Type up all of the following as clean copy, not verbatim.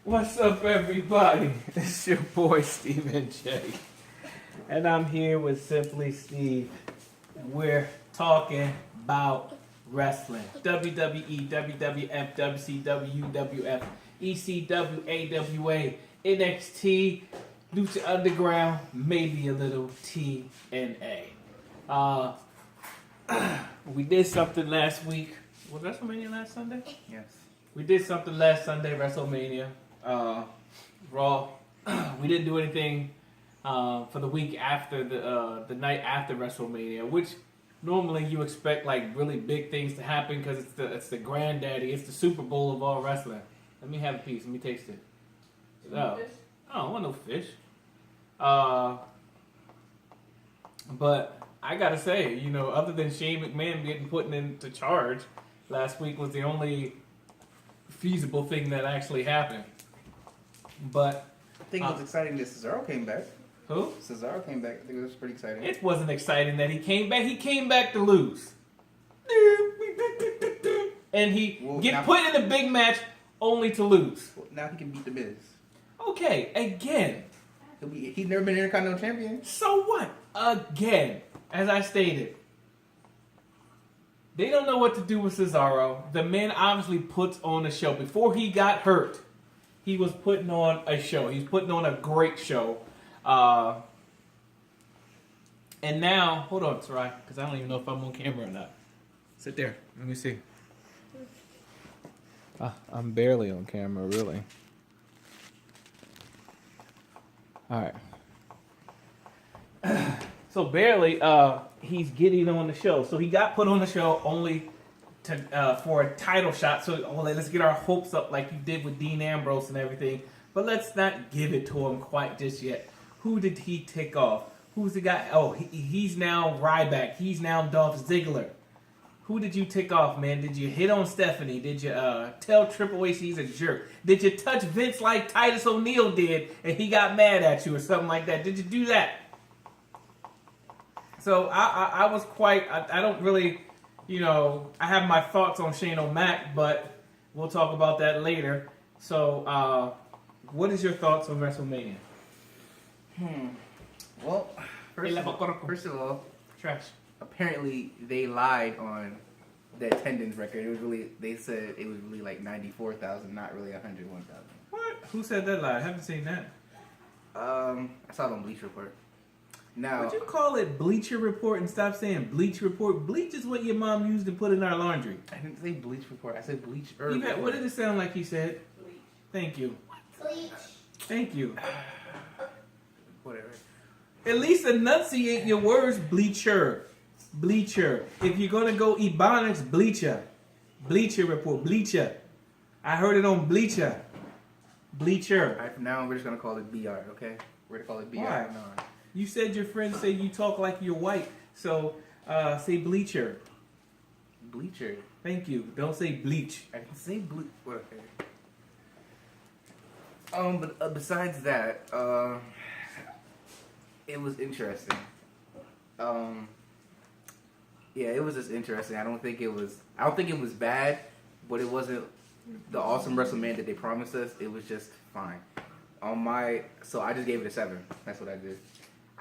What's up, everybody? It's your boy Stephen J, and I'm here with Simply Steve, and we're talking about wrestling: WWE, WWF, WCW, UWF, ECW, AWA, NXT, Lucha Underground, maybe a little TNA. We did something last week. Was WrestleMania last Sunday? Yes. We did something last Sunday, WrestleMania, Raw. We didn't do anything for the week after the night after WrestleMania, which normally you expect like really big things to happen because it's the granddaddy, it's the Super Bowl of all wrestling. Let me have a piece. Let me taste it. Oh, I don't want no fish. But I gotta say, you know, other than Shane McMahon getting put into charge, last week was the only feasible thing that actually happened. But I think it was exciting that Cesaro came back. Who? Cesaro came back. I think it was pretty exciting. It wasn't exciting that he came back. He came back to lose. And he put in a big match only to lose. Well, now he can beat The Miz. Okay, again. He's never been Intercontinental Champion. So what? Again, as I stated, they don't know what to do with Cesaro. The man obviously puts on a show. Before he got hurt, he was putting on a show. He's putting on a great show. And now, hold on, Sarai, because I don't even know if I'm on camera or not. Sit there. Let me see. I'm barely on camera, really. All right. So barely, he's getting on the show. So he got put on the show only to for a title shot. So let's get our hopes up like you did with Dean Ambrose and everything. But let's not give it to him quite just yet. Who did he tick off? Who's the guy? Oh, he's now Ryback. He's now Dolph Ziggler. Who did you tick off, man? Did you hit on Stephanie? Did you tell Triple H he's a jerk? Did you touch Vince like Titus O'Neil did and he got mad at you or something like that? Did you do that? So I was quite, I don't really, you know, I have my thoughts on Shane O'Mac, but we'll talk about that later. So what is your thoughts on WrestleMania? Well, first of all, trash. Apparently they lied on the attendance record. It was really, they said it was really like 94,000, not really 101,000. What? Who said that lie? I haven't seen that. I saw it on Bleacher Report. Now, would you call it Bleacher Report and stop saying Bleach Report? Bleach is what your mom used to put in our laundry. I didn't say Bleach Report. I said Bleach Report. What did it sound like you said? Bleach. Thank you. Bleach. Thank you. Whatever. At least enunciate your words. Bleacher. Bleacher. If you're going to go Ebonics, Bleacher. Bleacher Report. Bleacher. I heard it on Bleacher. Bleacher. All right, from now on, we're just going to call it BR, okay? We're going to call it BR. Why? No. You said your friends say you talk like you're white, so say bleacher. Bleacher. Thank you. Don't say bleach. I can say bleach. Okay. But besides that, it was interesting. Yeah, it was just interesting. I don't think it was bad, but it wasn't the awesome WrestleMania that they promised us. It was just fine. So I just gave it a 7. That's what I did.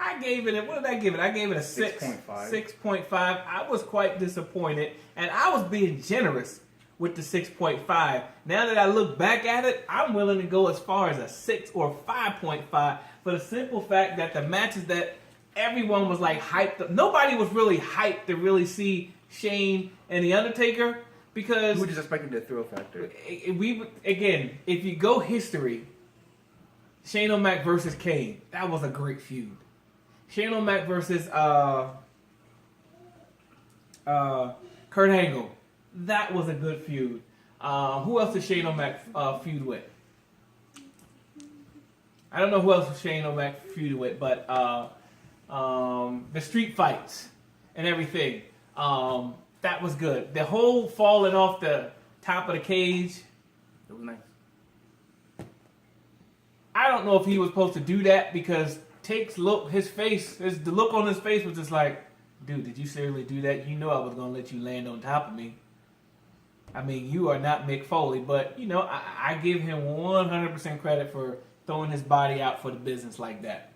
I gave it what did I give it? I gave it a 6. 6.5. 6.5. I was quite disappointed, and I was being generous with the 6.5. Now that I look back at it, I'm willing to go as far as a 6 or 5.5 for the simple fact that the matches that everyone was like hyped up. Nobody was really hyped to really see Shane and The Undertaker because we were just expecting the thrill factor. Again, if you go history, Shane O'Mac versus Kane, that was a great feud. Shane O'Mac versus Kurt Angle, that was a good feud. Who else did Shane O'Mac feud with? I don't know who else Shane O'Mac feuded with, but the street fights and everything, that was good. The whole falling off the top of the cage, it was nice. I don't know if he was supposed to do that because the look on his face was just like, dude, did you seriously do that? You know I was going to let you land on top of me. I mean, you are not Mick Foley, but you know, I give him 100% credit for throwing his body out for the business like that.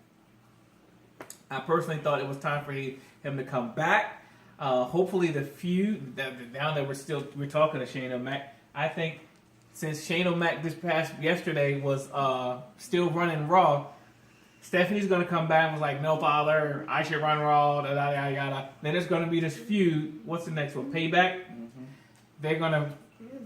I personally thought it was time for him to come back. Hopefully, the feud now that we're talking to Shane O'Mac, I think since Shane O'Mac yesterday was still running Raw, Stephanie's going to come back and was like, no, father, I should run Raw, yada. Then there's going to be this feud. What's the next one? Payback? Mm-hmm. They're going to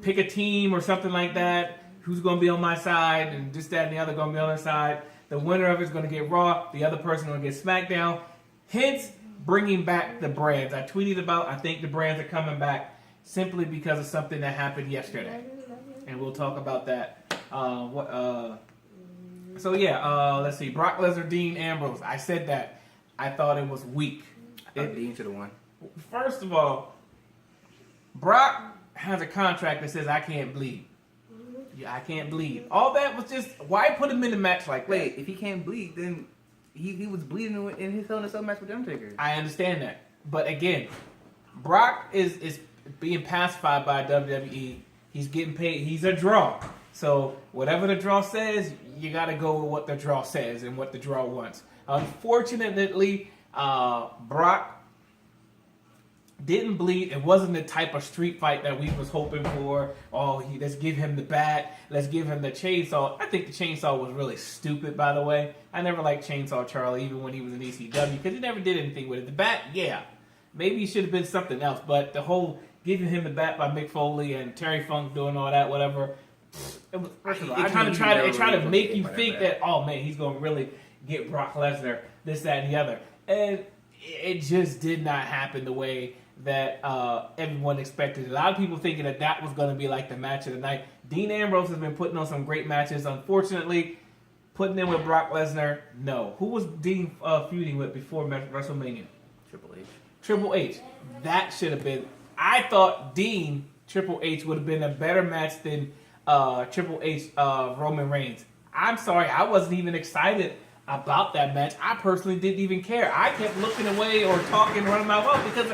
pick a team or something like that. Who's going to be on my side? And this, that, and the other going to be on their side. The winner of it is going to get Raw. The other person going to get SmackDown. Hence, bringing back the brands. I tweeted about, I think the brands are coming back simply because of something that happened yesterday. And we'll talk about that. Let's see. Brock Lesnar, Dean Ambrose. I said that. I thought it was weak. Dean should have won. First of all, Brock has a contract that says I can't bleed. Yeah, I can't bleed. All that was just, why put him in the match like that? Wait, if he can't bleed, then he was bleeding in his Hell in a Cell match with Undertaker. I understand that. But again, Brock is being pacified by WWE. He's getting paid. He's a draw. So whatever the draw says, you got to go with what the draw says and what the draw wants. Unfortunately, Brock didn't bleed. It wasn't the type of street fight that we was hoping for. Let's give him the bat. Let's give him the chainsaw. I think the chainsaw was really stupid, by the way. I never liked Chainsaw Charlie, even when he was in ECW, because he never did anything with it. The bat, yeah. Maybe it should have been something else, but the whole giving him the bat by Mick Foley and Terry Funk doing all that, whatever, it kind of tried to make you think that, oh man, he's going to really get Brock Lesnar, this, that, and the other. And it just did not happen the way that everyone expected. A lot of people thinking that was going to be like the match of the night. Dean Ambrose has been putting on some great matches. Unfortunately, putting in with Brock Lesnar, no. Who was Dean feuding with before WrestleMania? Triple H. That should have been. I thought Dean Triple H would have been a better match than Triple H Roman Reigns. I'm sorry, I wasn't even excited about that match. I personally didn't even care. I kept looking away or talking, running my mouth because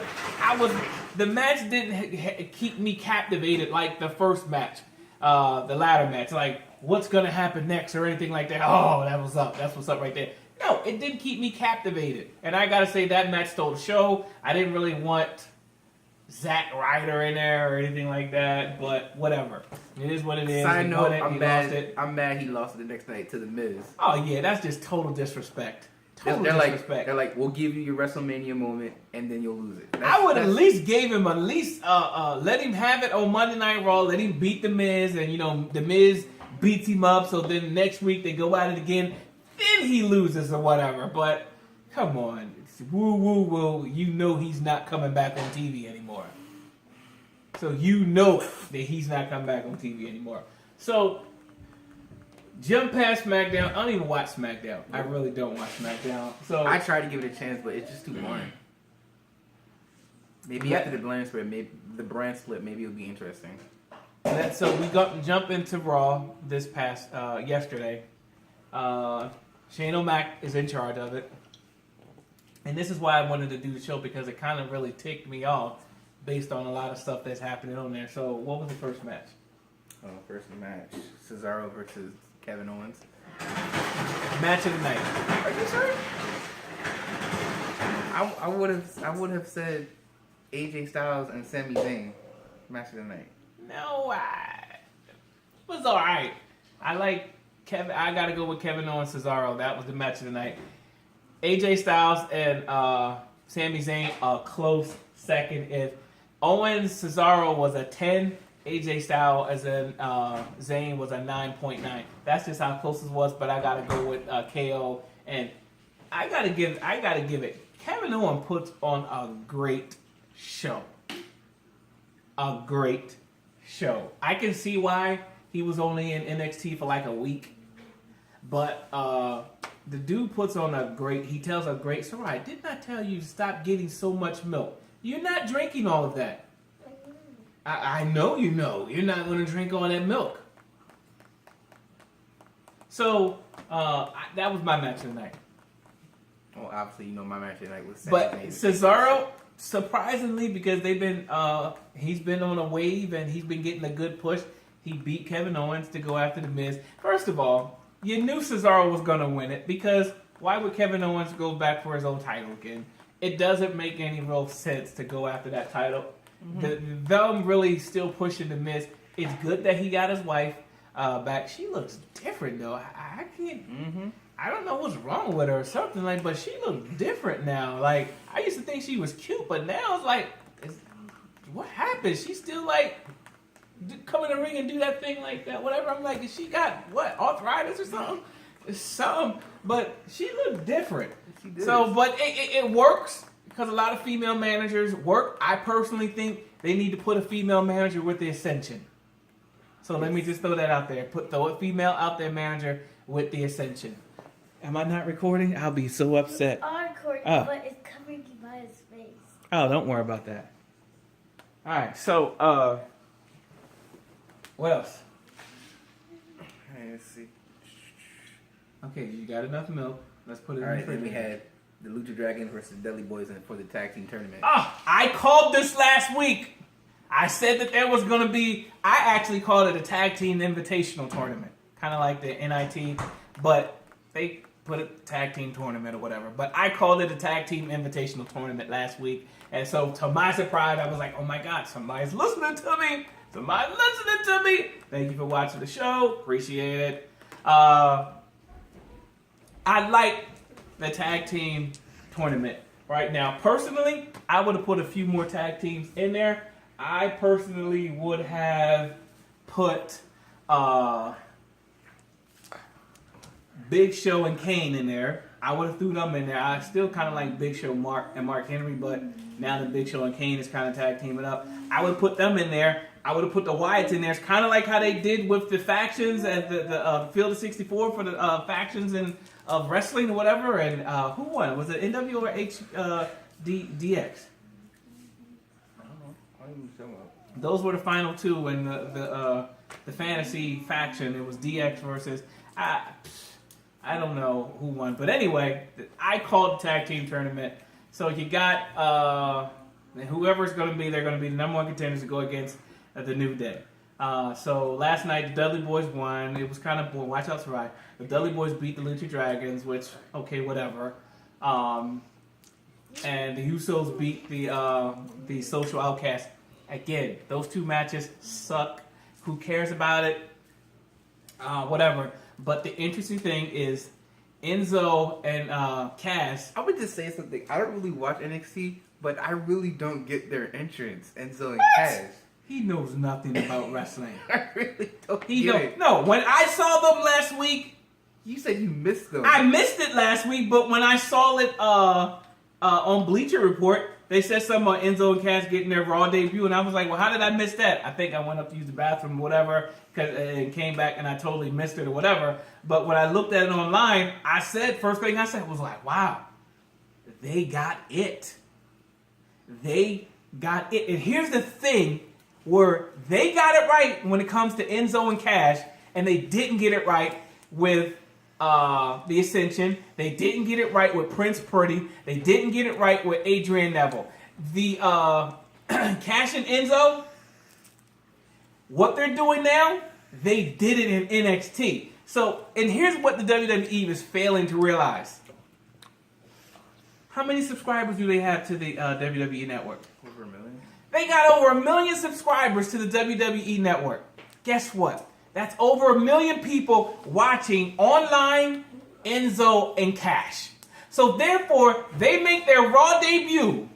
the match didn't keep me captivated like the first match, the ladder match. Like, what's going to happen next or anything like that. Oh, that was up. That's what's up right there. No, it didn't keep me captivated. And I got to say, that match stole the show. I didn't really want Zack Ryder in there or anything like that, but whatever. It is what it is. Side note, I'm mad he lost it the next night to The Miz. Oh, yeah, that's just total disrespect. They're like, we'll give you your WrestleMania moment, and then you'll lose it. I would at least let him have it on Monday Night Raw, let him beat The Miz, and, The Miz beats him up, so then next week they go at it again, then he loses or whatever. But, come on. Woo. You know he's not coming back on TV anymore. So you know that he's not coming back on TV anymore. So, jump past SmackDown. I don't even watch SmackDown. I really don't watch SmackDown. So I tried to give it a chance, but it's just too boring. Maybe after the brand split, maybe it'll be interesting. So we got to jump into Raw this past yesterday. Shane O'Mac is in charge of it. And this is why I wanted to do the show, because it kind of really ticked me off based on a lot of stuff that's happening on there. So what was the first match? First match, Cesaro versus Kevin Owens. Match of the night. Are you sure? I would have said AJ Styles and Sami Zayn. Match of the night. No, it was all right. I like Kevin. I got to go with Kevin Owens, Cesaro. That was the match of the night. AJ Styles and Sami Zayn a close second. If Owens Cesaro was a 10, AJ Styles as in Zayn was a 9.9. That's just how close it was. But I gotta go with KO, and I gotta give it. Kevin Owens puts on a great show. A great show. I can see why he was only in NXT for like a week, but the dude puts on he tells a great story. I did not tell you to stop getting so much milk. You're not drinking all of that. I know you know. You're not going to drink all that milk. So, that was my match of the night. Well, obviously, my match of the night was But Cesaro, surprisingly, because he's been on a wave and he's been getting a good push. He beat Kevin Owens to go after The Miz. First of all, you knew Cesaro was going to win it because why would Kevin Owens go back for his old title again? It doesn't make any real sense to go after that title. Them really still pushing The Miz. It's good that he got his wife back. She looks different though. I can't. I don't know what's wrong with her or something like, but she looks different now. Like I used to think she was cute, but now it's like, what happened? She's still like come in the ring and do that thing like that, whatever. I'm like, she got what, arthritis or something? Some, but she looked different. So, but it works because a lot of female managers work. I personally think they need to put a female manager with the Ascension. So let me just throw that out there. Throw a female out there manager with the Ascension. Am I not recording? I'll be so upset. You are recording, but it's covering Kibaya's face. Oh, don't worry about that. All right, so what else? Let's see. Okay, you got enough milk. Let's put it All in right, the then we fridge. had the Lucha Dragons versus Dudley Boys for the tag team tournament. I called this last week. I said that there was going to be, I actually called it a tag team invitational tournament. Kind of like the NIT, but they put a tag team tournament or whatever. But I called it a tag team invitational tournament last week. And so to my surprise, I was like, oh my God, somebody's listening to me. Somebody's listening to me. Thank you for watching the show. Appreciate it. I like the tag team tournament right now. Personally, I would have put a few more tag teams in there. I personally would have put Big Show and Kane in there. I would have threw them in there. I still kind of like Big Show, Mark Henry, but now that Big Show and Kane is kind of tag teaming up, I would have put them in there. I would have put the Wyatts in there. It's kind of like how they did with the factions at the Field of 64 for the factions and of wrestling or whatever. And who won? Was it NW or DX? Those were the final two in the fantasy faction. It was DX versus I don't know who won, but anyway, I called the tag team tournament. So you got whoever's going to be, they're going to be the number one contenders to go against the New Day. So last night the Dudley Boys won. It was kind of boring. Watch out, Sarai. The Dudley Boys beat the Lucha Dragons, which okay, whatever. And the Usos beat the Social Outcasts. Again, those two matches suck. Who cares about it? Whatever. But the interesting thing is Enzo and Cass. I would just say something. I don't really watch NXT, but I really don't get their entrance. Enzo and Cass. He knows nothing about wrestling. I really don't He get don't. it. No, when I saw them last week, You said you missed them. I missed it last week, but when I saw it on Bleacher Report, they said something about Enzo and Cass getting their Raw debut, and I was like, well, how did I miss that? I think I went up to use the bathroom or whatever, and came back and I totally missed it or whatever. But when I looked at it online, first thing I said was like, wow, they got it. They got it. And here's the thing where they got it right when it comes to Enzo and Cash, and they didn't get it right with the Ascension. They didn't get it right with Prince Purdy. They didn't get it right with Adrian Neville. The Cash and Enzo, what they're doing now, they did it in NXT. So, and here's what the WWE is failing to realize. How many subscribers do they have to the WWE Network? Over a million. They got over 1 million subscribers to the WWE Network. Guess what? That's over 1 million people watching online Enzo and Cash. So therefore, they make their Raw debut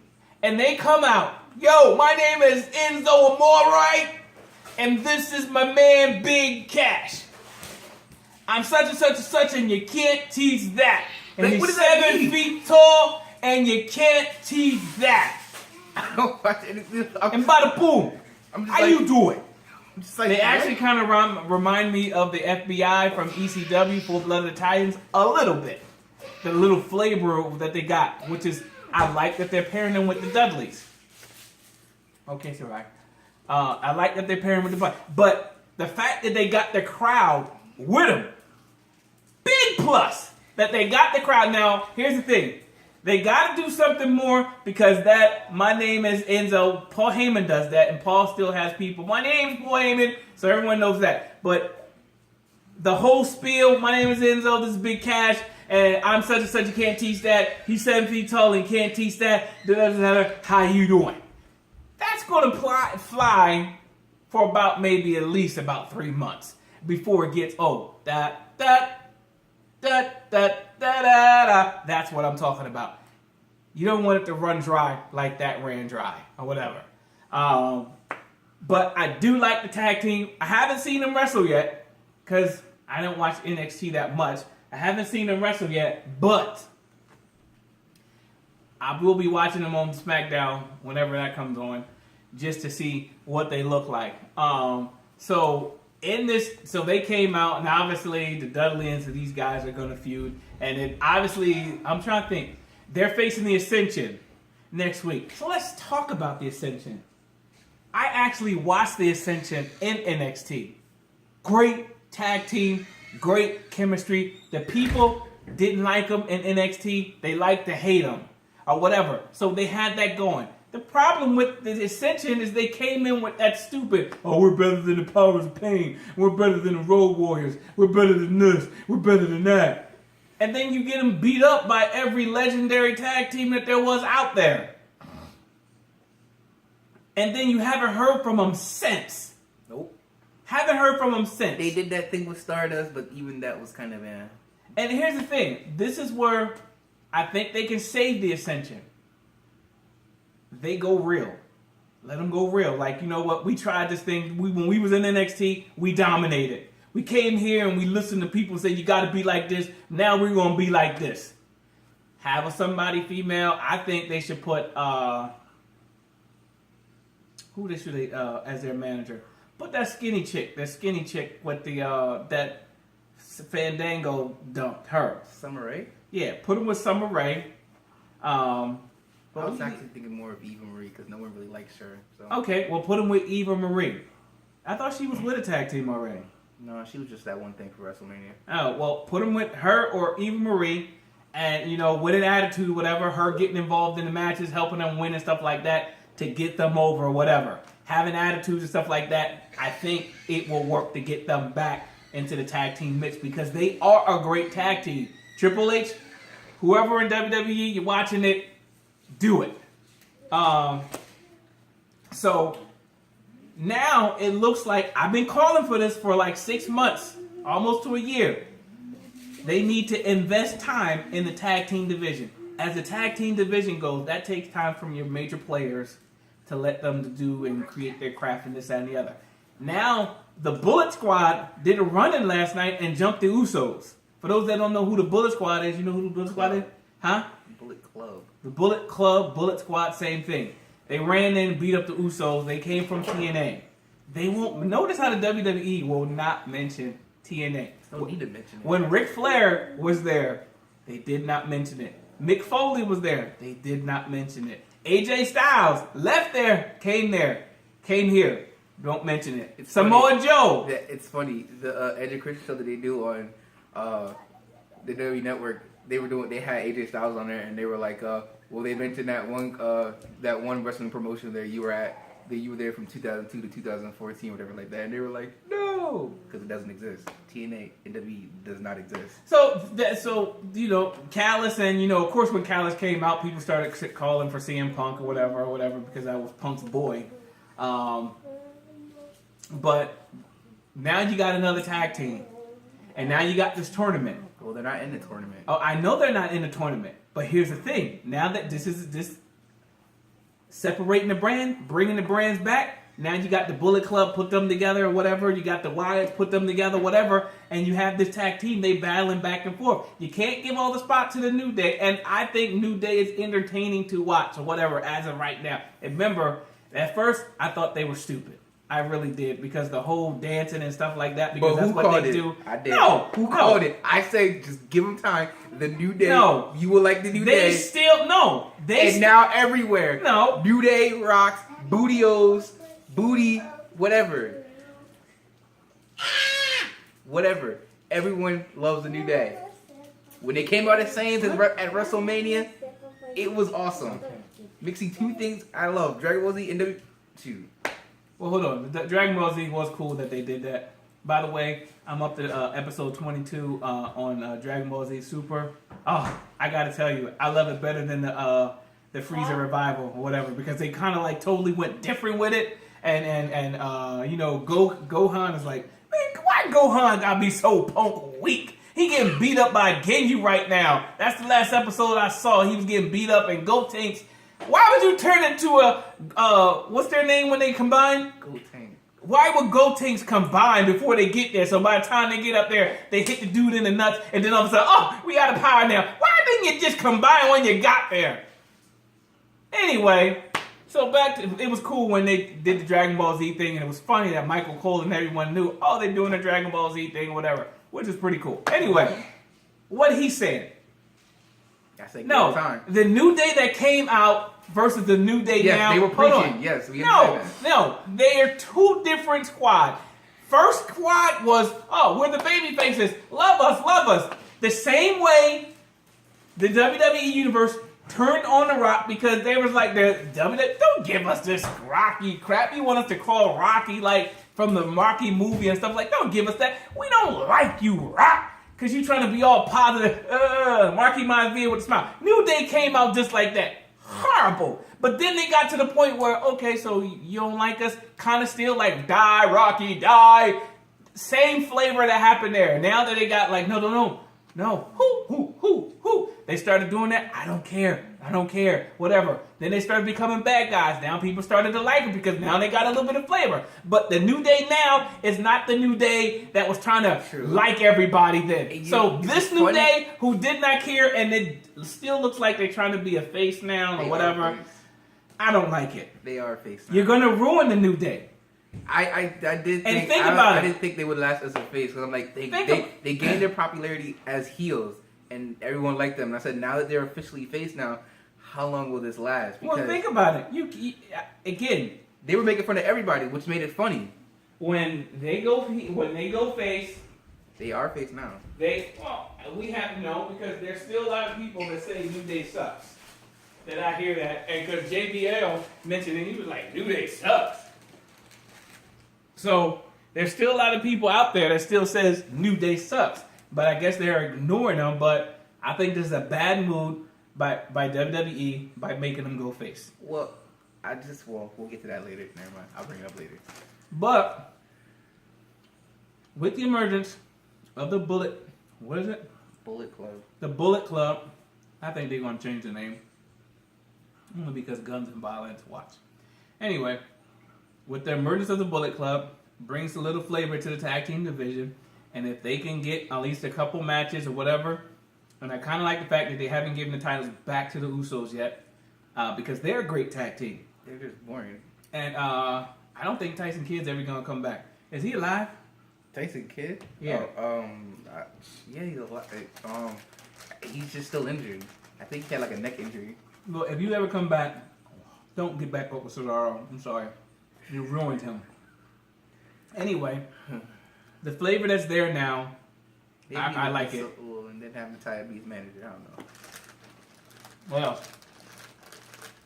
and they come out. Yo, my name is Enzo Amore, and this is my man Big Cash. I'm such and such and such, and you can't tease that. And Like, you're what does that 7 mean? feet tall, and you can't tease that. I don't watch anything. And bada boom. I'm just How like- you do it? I'm just like, They actually kind of remind me of the FBI from ECW, Full-Blooded Italians, a little bit. The little flavor that they got, which is, I like that they're pairing them with the Dudleys. Okay, so right. I like that they're pairing with the but the fact that they got the crowd with them, big plus that they got the crowd. Now, here's the thing. They got to do something more because that my name is Enzo. Paul Heyman does that, and Paul still has people. My name's Paul Heyman, so everyone knows that. But the whole spiel, my name is Enzo, this is Big Cash, and I'm such and such, you can't teach that. He's 7 feet tall and can't teach that. How you doing? That's going to fly for about maybe at least about 3 months before it gets old. That's what I'm talking about. You don't want it to run dry like that ran dry or whatever. But I do like the tag team. I haven't seen them wrestle yet because I don't watch NXT that much. I haven't seen them wrestle yet, but I will be watching them on SmackDown whenever that comes on just to see what they look like. So they came out, and obviously the Dudleys and these guys are going to feud. And it obviously, I'm trying to think, they're facing the Ascension next week. So let's talk about the Ascension. I actually watched the Ascension in NXT. Great tag team, great chemistry. The people didn't like them in NXT. They liked to hate them or whatever. So they had that going. The problem with the Ascension is they came in with that stupid, we're better than the Powers of Pain. We're better than the Road Warriors. We're better than this. We're better than that. And then you get them beat up by every legendary tag team that there was out there. And then you haven't heard from them since. Nope. Haven't heard from them since. They did that thing with Stardust, but even that was kind of And here's the thing. This is where I think they can save the Ascension. They go real. Let them go real. Like, you know what? We tried this thing. When we was in NXT, we dominated. We came here and we listened to people say, you got to be like this. Now we're going to be like this. Have somebody female. I think they should put, who should they as their manager? Put that skinny chick with the, that Fandango dumped her. Summer Rae? Yeah, put him with Summer Rae. I was actually thinking more of Eva Marie because no one really likes her. So. Okay, well, put him with Eva Marie. I thought she was with a tag team already. No, she was just that one thing for WrestleMania. Oh, well, put him with her or Eva Marie, and, with an attitude, whatever, her getting involved in the matches, helping them win and stuff like that to get them over or whatever. Having attitudes and stuff like that, I think it will work to get them back into the tag team mix because they are a great tag team. Triple H, whoever in WWE, you're watching it, do it. So now it looks like I've been calling for this for like 6 months, almost to a year. They need to invest time in the tag team division. As the tag team division goes, that takes time from your major players to let them do and create their craft and this, that, and the other. Now, the Bullet Squad did a run-in last night and jumped the Usos. For those that don't know who the Bullet Squad is, you know who the Bullet Squad is? Huh? Bullet Club. The Bullet Club, Bullet Squad, same thing. They ran in and beat up the Usos. They came from TNA. They won't notice how the WWE will not mention TNA. No need to mention it. When Ric Flair was there, they did not mention it. Mick Foley was there. They did not mention it. AJ Styles left there, came here. Don't mention it. It's Samoa funny. Joe. It's funny. The Edge and Christian show that they do on the WWE Network. They had AJ Styles on there, and they were like, "Well, they mentioned that one wrestling promotion that you were at. That you were there from 2002 to 2014, whatever like that." And they were like, "No, because it doesn't exist. TNA and WWE does not exist." So Callis, and of course, when Callis came out, people started calling for CM Punk or whatever, because that was Punk's boy. But now you got another tag team, and now you got this tournament. Well, they're not in the tournament. Oh, I know they're not in the tournament, but here's the thing: now that this is separating the brand, bringing the brands back. Now you got the Bullet Club, put them together or whatever. You got the Wyatts, put them together, whatever. And you have this tag team, they battling back and forth. You can't give all the spot to the New Day. And I think New Day is entertaining to watch or whatever as of right now. And remember, at first, I thought they were stupid. I really did, because the whole dancing and stuff like that, because that's what they do. I did. No. Who called it? I say just give them time. The New Day. No. You will like the New Day. They still, no. And now everywhere. No. New Day rocks, Bootios, Booty, whatever. Whatever. Everyone loves the New Day. When they came out as Saints at WrestleMania, It was awesome. Mixing two things I love: Dragon Ball Z and W2. Well, hold on. The Dragon Ball Z was cool that they did that. By the way, I'm up to episode 22 on Dragon Ball Z Super. Oh, I gotta tell you, I love it better than the Frieza revival or whatever, because they kind of like totally went different with it. And you know, Gohan is like, man, why Gohan gotta be so punk weak? He getting beat up by Genji right now. That's the last episode I saw. He was getting beat up, and Gotenks. Why would you turn into a what's their name when they combine? Gotenks. Why would Gotenks combine before they get there? So by the time they get up there, they hit the dude in the nuts, and then all of a sudden, oh, we got a power now. Why didn't you just combine when you got there? Anyway, so back to, it was cool when they did the Dragon Ball Z thing, and it was funny that Michael Cole and everyone knew, oh, they're doing the Dragon Ball Z thing or whatever, which is pretty cool. Anyway, what he said. No, time. The New Day that came out versus the New Day now. Yes, they were Hold preaching. on. Yes, we understand that. No, they are two different squads. First squad was, oh, we're the baby faces. Love us, love us. The same way the WWE Universe turned on The Rock, because they was like, don't give us this Rocky crap. You want us to call Rocky like from the Rocky movie and stuff like, don't give us that. We don't like you, Rock. Because you trying to be all positive. Marky Mind's being with a smile. New Day came out just like that. Horrible. But then they got to the point where, okay, so you don't like us? Kind of still like, die, Rocky, die. Same flavor that happened there. Now that they got like, no. Who. They started doing that. I don't care. Whatever. Then they started becoming bad guys. Now people started to like them because now they got a little bit of flavor. But the New Day now is not the New Day that was trying to like everybody then. So this New Day who did not care, and it still looks like they're trying to be a face now or whatever. I don't like it. They are a face now. You're going to ruin the New Day. I did and think about I it. didn't think they would last as a face, because I'm like, they gained their popularity as heels and everyone liked them. And I said, now that they're officially face now, how long will this last? Because well, think about it. You again, they were making fun of everybody, which made it funny. When they go face, they are face now. We have to know, because there's still a lot of people that say New Day sucks. That I hear that, and because JBL mentioned it, he was like, New Day sucks. So there's still a lot of people out there that still says New Day sucks, but I guess they're ignoring them. But I think this is a bad move by WWE by making them go face. Well, we'll get to that later. Never mind. I'll bring it up later. But with the emergence of the Bullet, what is it? Bullet Club. The Bullet Club. I think they're going to change the name. Only because guns and violence. Watch. Anyway, with the emergence of the Bullet Club, brings a little flavor to the tag team division. And if they can get at least a couple matches or whatever, and I kind of like the fact that they haven't given the titles back to the Usos yet, because they're a great tag team. They're just boring. And I don't think Tyson Kidd's ever going to come back. Is he alive? Tyson Kidd? Yeah. Yeah, he's alive. He's just still injured. I think he had like a neck injury. Well, if you ever come back, don't get back up with Cesaro. I'm sorry. You ruined him. Anyway, the flavor that's there now, I like it. And then have the Diabetes manager. I don't know. What else?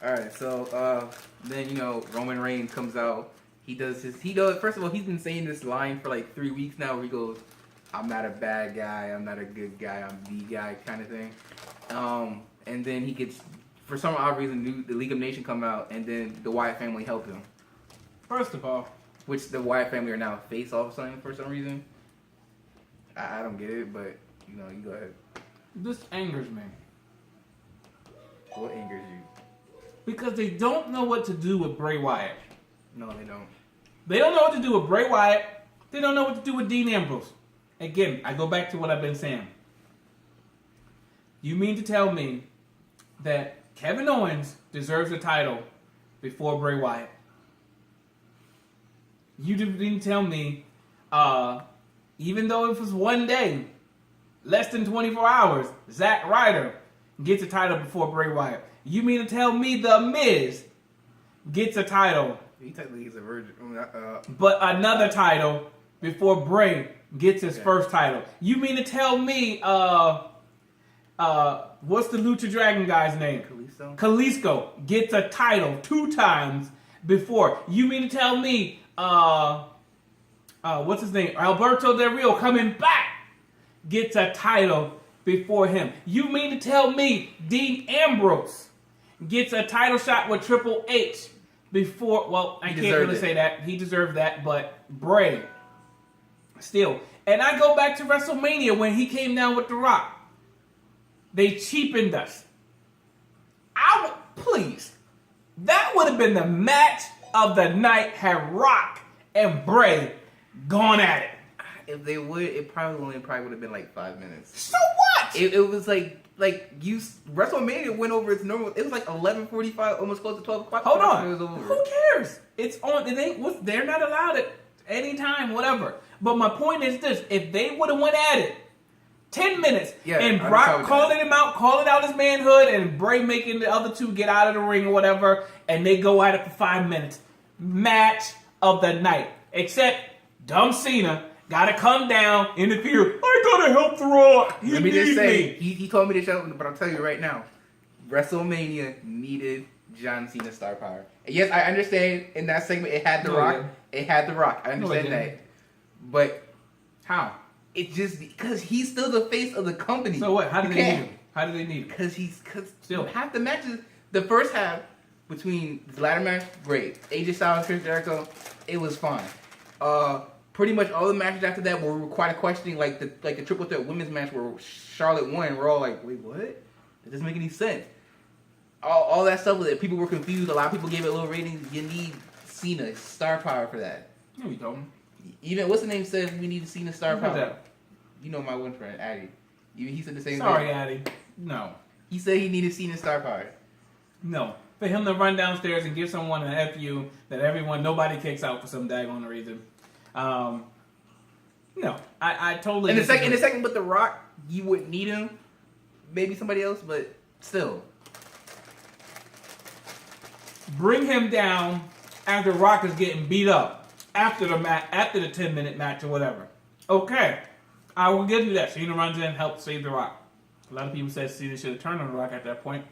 Alright, so then Roman Reigns comes out. He does first of all, he's been saying this line for like 3 weeks now, where he goes, I'm not a bad guy, I'm not a good guy, I'm the guy kind of thing. And then he gets, for some odd reason, the League of Nations come out, and then the Wyatt family help him. First of all, which the Wyatt family are now face all of a sudden for some reason. I don't get it, but you go ahead. This angers me. What angers you? Because they don't know what to do with Bray Wyatt. No, they don't. They don't know what to do with Bray Wyatt. They don't know what to do with Dean Ambrose. Again, I go back to what I've been saying. You mean to tell me that Kevin Owens deserves a title before Bray Wyatt? You didn't tell me, even though it was one day, less than 24 hours, Zack Ryder gets a title before Bray Wyatt. You mean to tell me The Miz gets a title? He technically is a virgin. But another title before Bray gets his first title. You mean to tell me what's the Lucha Dragon guy's name? Kalisto? Kalisto gets a title 2 times before. You mean to tell me, what's his name? Alberto Del Rio coming back gets a title before him. You mean to tell me Dean Ambrose gets a title shot with Triple H before? Well, I can't really say that. He deserved that, but Bray still. And I go back to WrestleMania when he came down with The Rock. They cheapened us. Please. That would have been the match of the night had Rock and Bray gone at it. If they would, it probably would have been like 5 minutes. So what? It was WrestleMania went over its normal. It was like 11:45, almost close to 12 o'clock. Hold on. It was over. Who cares? It's on. They're not allowed it anytime, whatever. But my point is this: if they would have went at it 10 minutes, and Brock calling him out, calling out his manhood, and Bray making the other two get out of the ring or whatever, and they go at it for 5 minutes, match of the night. Except dumb Cena got to come down, interfere. I gotta help The Rock. Let me just say, he told me to shut up, but I'll tell you right now, WrestleMania needed John Cena's star power. And yes, I understand in that segment it had The Rock. Yeah. It had The Rock. I understand that. But how? It's just because he's still the face of the company. So what? How do they need him? How do they need him? Because still half the matches, the first half between the ladder match, great. AJ Styles, Chris Jericho, it was fine. Pretty much all the matches after that were quite questioning, like the triple threat women's match where Charlotte won. We're all like, wait, what? It doesn't make any sense. All that stuff with it, people were confused. A lot of people gave it low ratings. You need Cena star power for that. No, we don't. Even what's the name said we need Cena star power. That? You know my one friend, Addy. He said the same thing. Sorry, Addy. No. He said he needed Cena star power. No. For him to run downstairs and give someone an FU that nobody kicks out for some daggone reason. No. I totally in the second with The Rock, you wouldn't need him. Maybe somebody else, but still. Bring him down after Rock is getting beat up. After the 10-minute match or whatever. Okay. I will give you that. Cena runs in and helps save The Rock. A lot of people said Cena should have turned on The Rock at that point.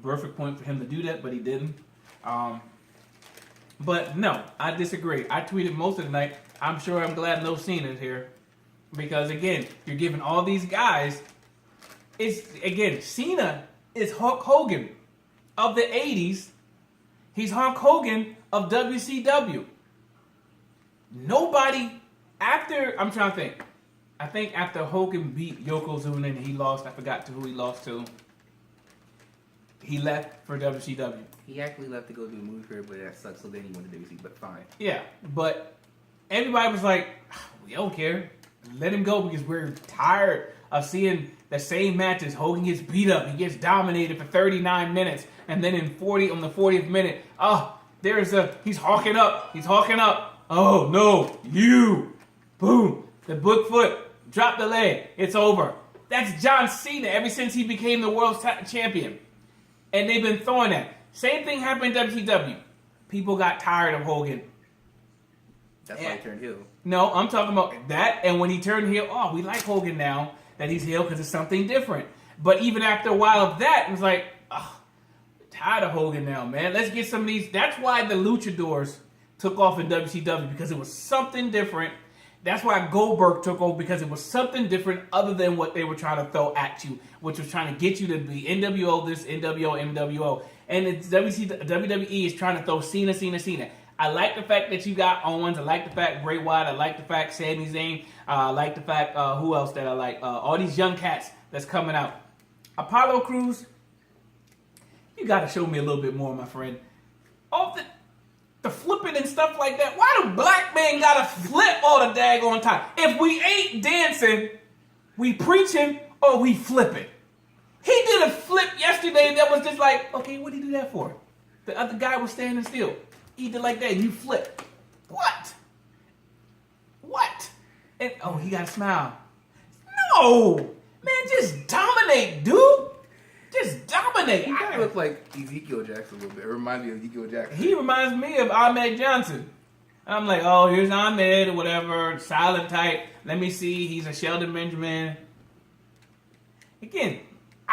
Perfect point for him to do that, but he didn't. But no, I disagree. I tweeted most of the night, I'm sure I'm glad no Cena's here. Because again, you're giving all these guys, Cena is Hulk Hogan of the 80s. He's Hulk Hogan of WCW. Nobody, I'm trying to think. I think after Hogan beat Yokozuna and he lost, I forgot to who he lost to. He left for WCW. He actually left to go do a movie career, but that sucks, so then he went to WCW, but fine. Yeah, but everybody was like, we don't care. Let him go because we're tired of seeing the same matches. Hogan gets beat up. He gets dominated for 39 minutes. And then on the 40th minute, he's hawking up. He's hawking up. Oh, no, you. Boom. The Bigfoot. Drop the leg. It's over. That's John Cena ever since he became the world champion. And they've been throwing that. Same thing happened in WCW. People got tired of Hogan. That's why he turned heel. No, I'm talking about that. And when he turned heel, we like Hogan now that he's heel because it's something different. But even after a while of that, it was like, tired of Hogan now, man. Let's get some of these. That's why the Luchadors took off in WCW because it was something different. That's why Goldberg took over because it was something different other than what they were trying to throw at you, which was trying to get you to be NWO this, NWO, NWO. And it's WWE is trying to throw Cena. I like the fact that you got Owens. I like the fact Bray Wyatt. I like the fact Sami Zayn. I like the fact who else that I like? All these young cats that's coming out. Apollo Crews, you got to show me a little bit more, my friend. All the flipping and stuff like that. Why do black men gotta flip all the daggone time? If we ain't dancing, we preaching or we flipping. He did a flip yesterday that was just like, okay, what did he do that for? The other guy was standing still. He did like that and you flip. What? And he got a smile. No! Man, just dominate, dude. Just dominate. He kind of looks like Ezekiel Jackson a little bit. It reminds me of Ezekiel Jackson. He reminds me of Ahmed Johnson. I'm like, here's Ahmed or whatever, silent type. Let me see, he's a Sheldon Benjamin. Again,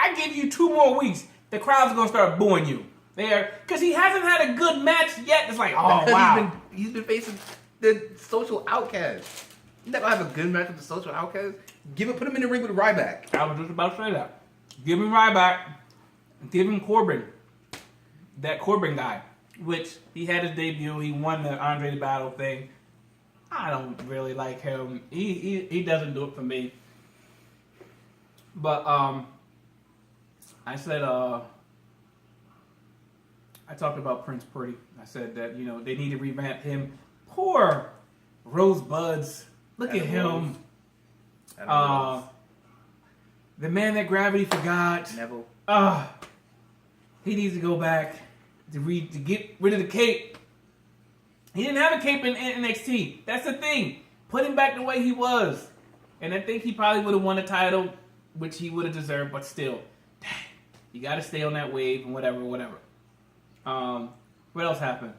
I give you 2 more weeks, the crowd's gonna start booing you. Because he hasn't had a good match yet. It's like, oh Because wow. he's been facing the social outcast. You're not gonna have a good match with the social outcast. Put him in the ring with Ryback. I was just about to say that. Give him Ryback. Give him Corbin. That Corbin guy. Which, he had his debut. He won the Andre the Battle thing. I don't really like him. He doesn't do it for me. But, I said, I talked about Prince Pretty. I said that, they need to revamp him. Poor Rosebuds. Look at him. The man that gravity forgot. Neville. He needs to go back to get rid of the cape. He didn't have a cape in NXT. That's the thing. Put him back the way he was. And I think he probably would have won the title, which he would have deserved, but still. Dang. You got to stay on that wave and whatever. What else happened?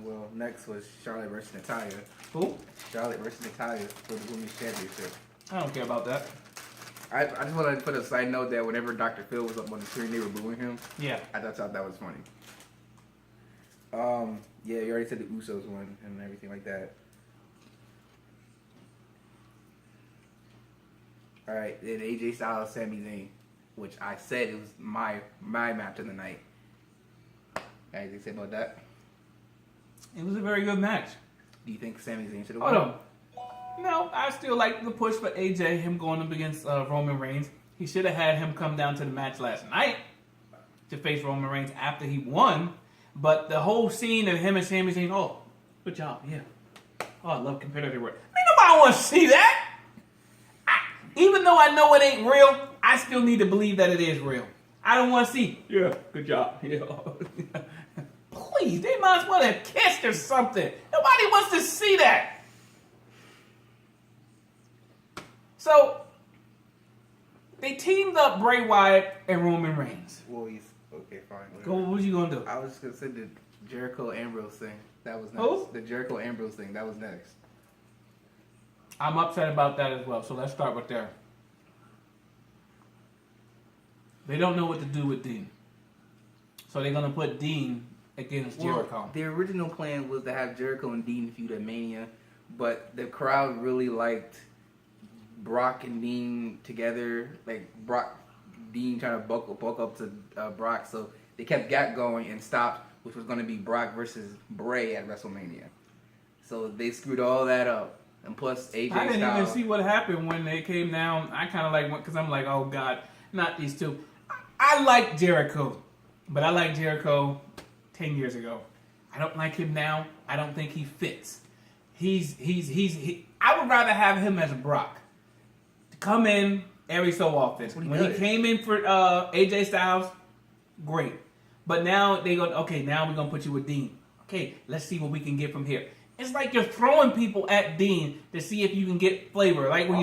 Well, next was Charlotte versus Natalya. Who? Charlotte versus Natalya for the Women's Championship. I don't care about that. I just want to put a side note that whenever Dr. Phil was up on the screen, they were booing him. Yeah. I thought that was funny. Yeah, you already said the Usos won and everything like that. All right, then AJ Styles, Sami Zayn, which I said it was my match of the night. Anything to say about that? It was a very good match. Do you think Sami Zayn should have Hold won? on. No, I still like the push for AJ, him going up against Roman Reigns. He should have had him come down to the match last night to face Roman Reigns after he won. But the whole scene of him and Sami Zayn, oh, good job, yeah. Oh, I love competitive work. Man, nobody wants to see that. Even though I know it ain't real, I still need to believe that it is real. I don't want to see, yeah, good job. Yeah. Please, they might as well have kissed or something. Nobody wants to see that. So, they teamed up Bray Wyatt and Roman Reigns. Well, he's okay, fine. Go, what you gonna do? I was just gonna say the Jericho Ambrose thing. That was next. Who? The Jericho Ambrose thing. That was next. I'm upset about that as well, so let's start with there. They don't know what to do with Dean. So they're gonna put Dean against Jericho. Well, the original plan was to have Jericho and Dean feud at Mania, but the crowd really liked Brock and Dean together. Like Dean trying to bulk up to Brock, so they kept that going and stopped, which was going to be Brock versus Bray at WrestleMania. So they screwed all that up. And plus, AJ I didn't Styles. even see what happened when they came down. I kind of like went because I'm like, oh God, not these two. I like Jericho, but I like Jericho 10 years ago. I don't like him now. I don't think he fits. I would rather have him as Brock to come in every so often. When he came in for AJ Styles, great. But now they go, okay, now we're gonna put you with Dean. Okay, let's see what we can get from here. It's like you're throwing people at Dean to see if you can get flavor. Like when you